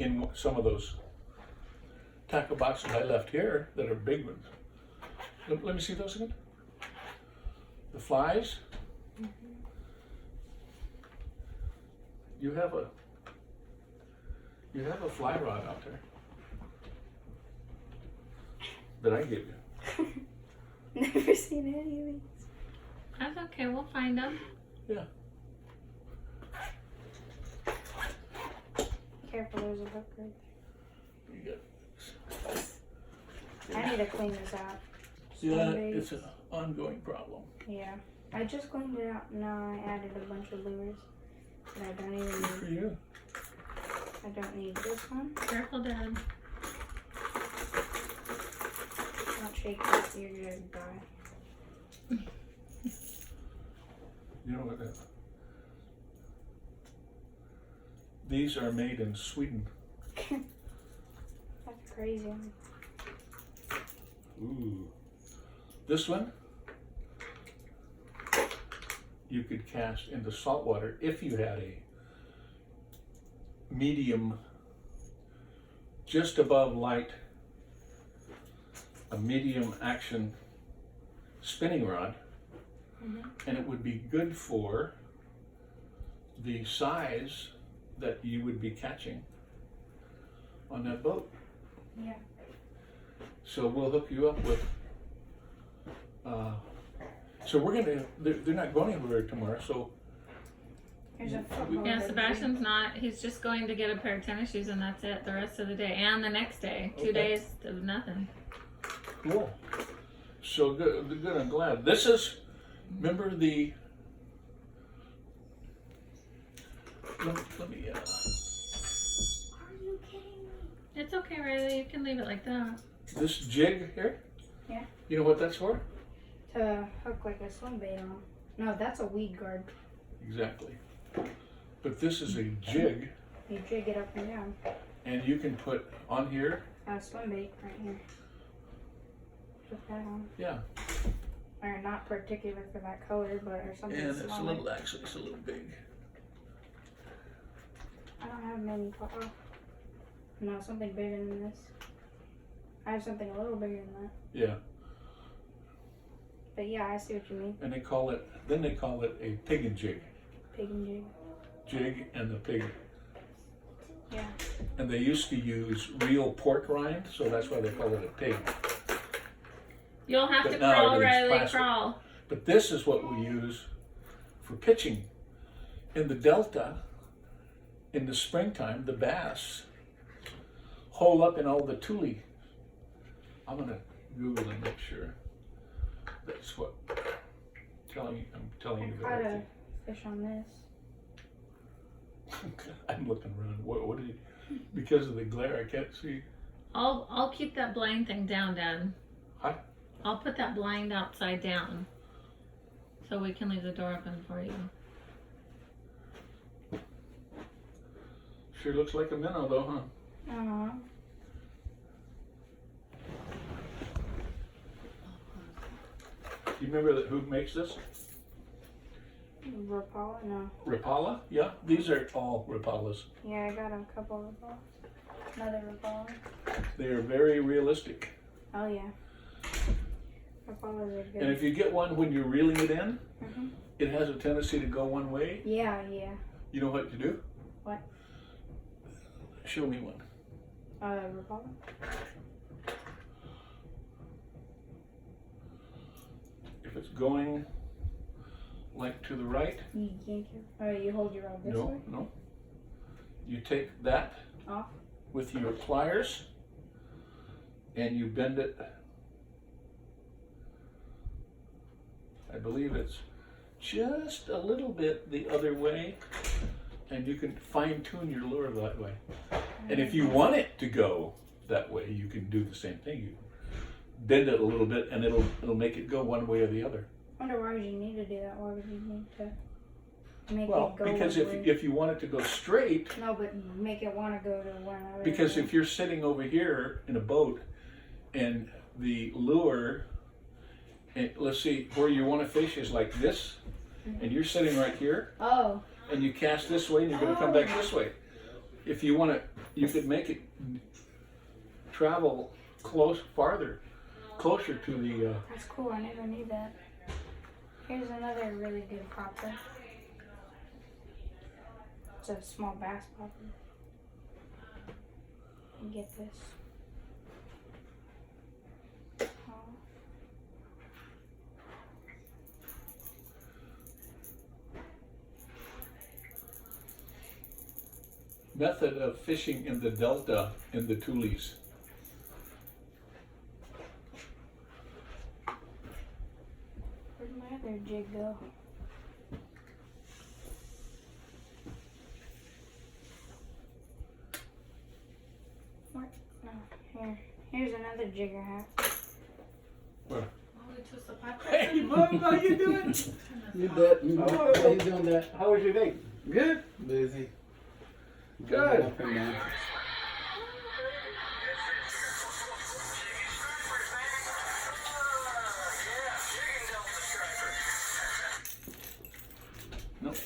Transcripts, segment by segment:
in some of those tackle boxes I left here that are big ones. Let me see those again. The flies. You have a fly rod out there that I gave you. Never seen any of these. That's okay, we'll find them. Yeah. Careful, there's a hook right You got, there. I need to clean this out. yeah, Sundays. it's an ongoing problem. Yeah. I just cleaned it out. Now I added a bunch of lures that I don't even Good for need. you. I don't need this one. Careful, Dad. Don't shake this, you're gonna die. You know what? These are made in Sweden. That's crazy. Ooh. This one, you could cast into salt water if you had a medium, just above light, a medium action spinning rod, and it would be good for the size that you would be catching on that boat. Yeah. So we'll hook you up with, so we're gonna, they're not going anywhere tomorrow, so There's a foot Yeah, motor. Yeah, Sebastian's not. He's just going to get a pair of tennis shoes and that's it the rest of the day. And the next day. 2 Okay. days of nothing. cool. So good, I'm glad. This is, remember the, let me, Are you kidding me? It's okay, Riley. You can leave it like that. this jig here? Yeah. You know what that's for? To hook like a swim bait on. No, that's a weed guard. Exactly. But this is a jig, You jig it up and down. and you can put on here, A swim bait right here. Put that on. yeah, Or not particular for that color, but or something and it's a smaller. little, actually, it's a little big. I don't have many. Oh. No, something bigger than this. I have something a little bigger than that. Yeah, But yeah, I see what you mean. and they call it, then they call it a pig and jig. Pig and jig. Jig and the pig. Yeah. And they used to use real pork rind, so that's why they call it a pig. You'll have But to now crawl, everything's Riley. plastic. Crawl. But this is what we use for pitching. In the Delta, in the springtime, the bass hole up in all the tule. I'm gonna Google and make sure that's what I'm telling you I the caught right a thing. fish on this. I'm looking around. What did he, because of the glare, I can't see. I'll keep that blind thing down, Dad. Huh? I'll put that blind outside down. So we can leave the door open for you. Sure looks like a minnow though, huh? Uh-huh. You remember who makes this? Rapala? No. Rapala? Yeah, these are all Rapalas. Yeah, I got a couple of Rapalas. Another Rapala. They are very realistic. Oh yeah. Rapalas are good. And if you get one when you're reeling it in, Mhm. it has a tendency to go one way. Yeah, yeah. You know what to do? What? Show me one. Rapala? If it's going like to the right, You can't. You hold your rod this way? no. You take that Off? with your pliers and you bend it. I believe it's just a little bit the other way, and you can fine tune your lure that way. And if you want it to go that way, you can do the same thing. You bend it a little bit and it'll make it go one way or the other. I wonder why would you need to do that? Why would you need to make Well, it go because one way? if you want it to go straight, No, but make it want to go to one other because way. if you're sitting over here in a boat and the lure, and let's see, where you want to fish is like this, and you're sitting right here, Oh. and you cast this way and you're going to come back this way. If you want to you could make it travel farther, closer to the. That's cool. I never knew that. Here's another really good popper. It's a small bass popper. Get this. Oh. Method of fishing in the delta in the Tules. Where'd my other jig go? What? No, here. Here's another jig I have. Where? Hey, Bub, how you doing? You bet. How you doing that? How was your day? Good. Busy. Good. Up and down. Nope.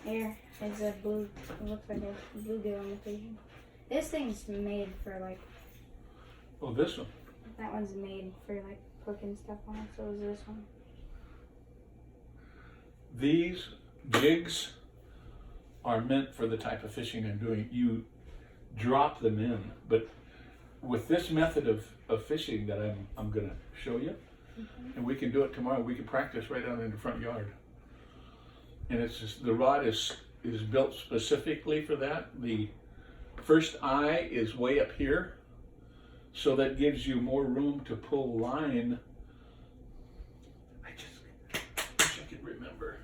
Here is a blue. It looks like a bluegill imitation. This thing's made for like. Oh, this one. That one's made for like cooking stuff on it. So is this one. These jigs are meant for the type of fishing I'm doing. You drop them in, but with this method of fishing that I'm gonna show you, and we can do it tomorrow. We can practice right out in the front yard. And it's just, the rod is built specifically for that. The first eye is way up here, so that gives you more room to pull line. I just wish I could remember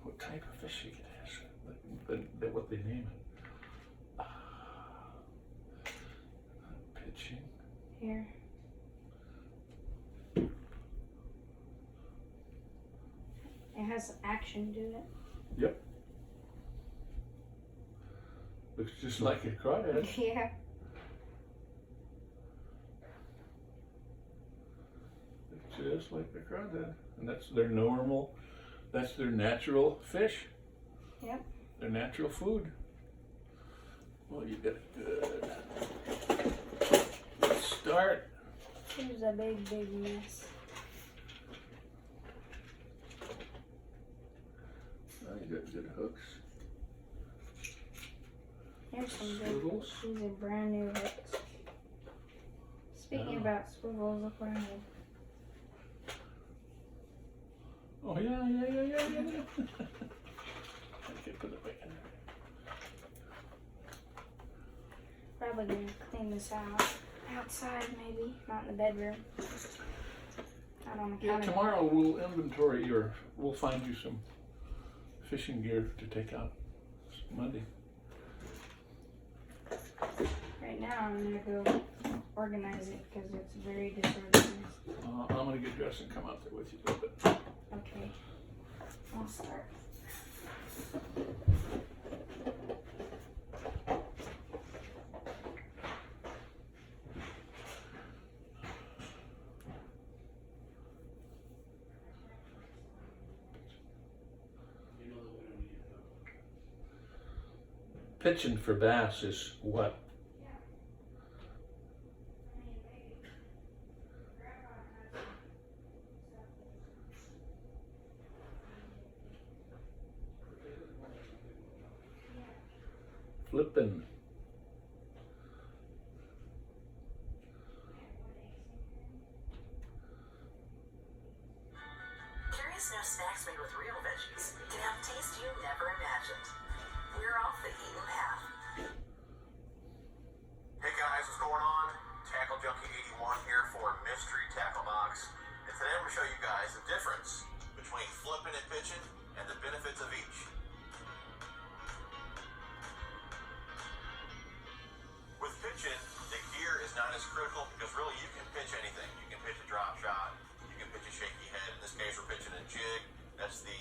what type of fishing it is, what they name it. Pitching. Here. It has some action to it. Yep. Looks just like a crawdad. Yeah. Just like the crawdad. And that's their natural fish. Yep. Their natural food. Well, you got a good start. Here's a big, big mess. Oh, you got good hooks. Here's some big. Swivels. These are brand new hooks. Speaking about swivels, look what I made. Oh yeah. I can put it back in there. Probably gonna clean this out. Outside, maybe. Not in the bedroom. Not on the Yeah, counter. tomorrow we'll inventory we'll find you some fishing gear to take out Monday. Right now, I'm gonna go organize it because it's very disorganized. I'm gonna get dressed and come out there with you a little bit. Okay. I'll start. Pitching for bass is what? Flipping. Curious no snacks made with real veggies can have taste you never imagined. We're off the eaten path. Hey guys, what's going on? Tackle Junkie 81 here for Mystery Tackle Box. And today I'm going to show you guys the difference between flipping and pitching and the benefits of each. With pitching, the gear is not as critical because really you can pitch anything. You can pitch a drop shot, you can pitch a shaky head. In this case, we're pitching a jig. That's the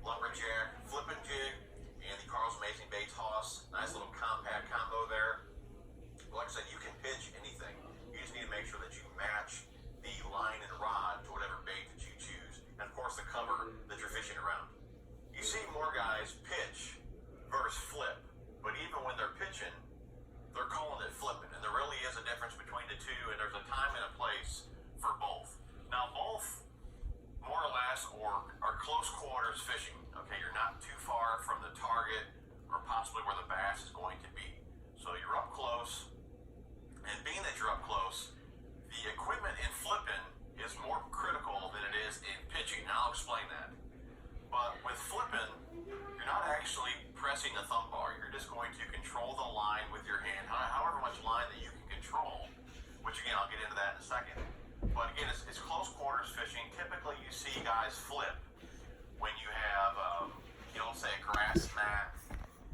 lumberjack flipping jig and the Carl's Amazing Baits Hoss. Nice little compact combo there. Like I said, you can pitch anything. You just need to make sure that you match the line and rod to whatever bait that you choose. And of course the cover that you're fishing around. You see more guys pitch versus flip, but even when they're pitching, quarters fishing. Okay, you're not too far from the target or possibly where the bass is going to be. So you're up close, and being that you're up close, the equipment in flipping is more critical than it is in pitching. Now I'll explain that. But with flipping, you're not actually pressing the thumb bar. You're just going to control the line with your hand, however much line that you can control, which again, I'll get into that in a second. But again, it's close quarters fishing. Typically, you see guys flip when you have, say, a grass mat